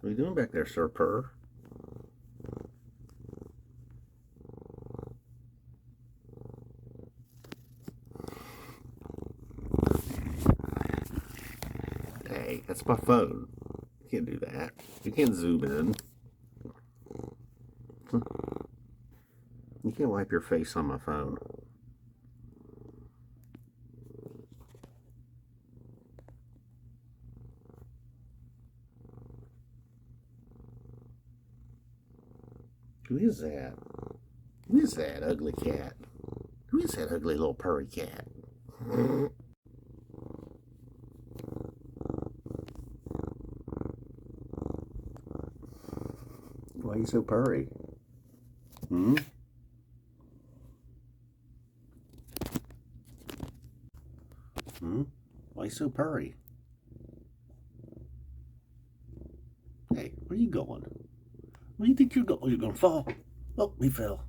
What are you doing back there, Sir Purr? Hey, that's my phone. You can't do that. You can't zoom in. You can't wipe your face on my phone. Who is that? Who is that ugly cat? Who is that ugly little purry cat? Why are you so purry? Hmm? Hmm? Why are you so purry? Hey, where are you going? Where do you think you're going? You're going to fall? Oh, we fell.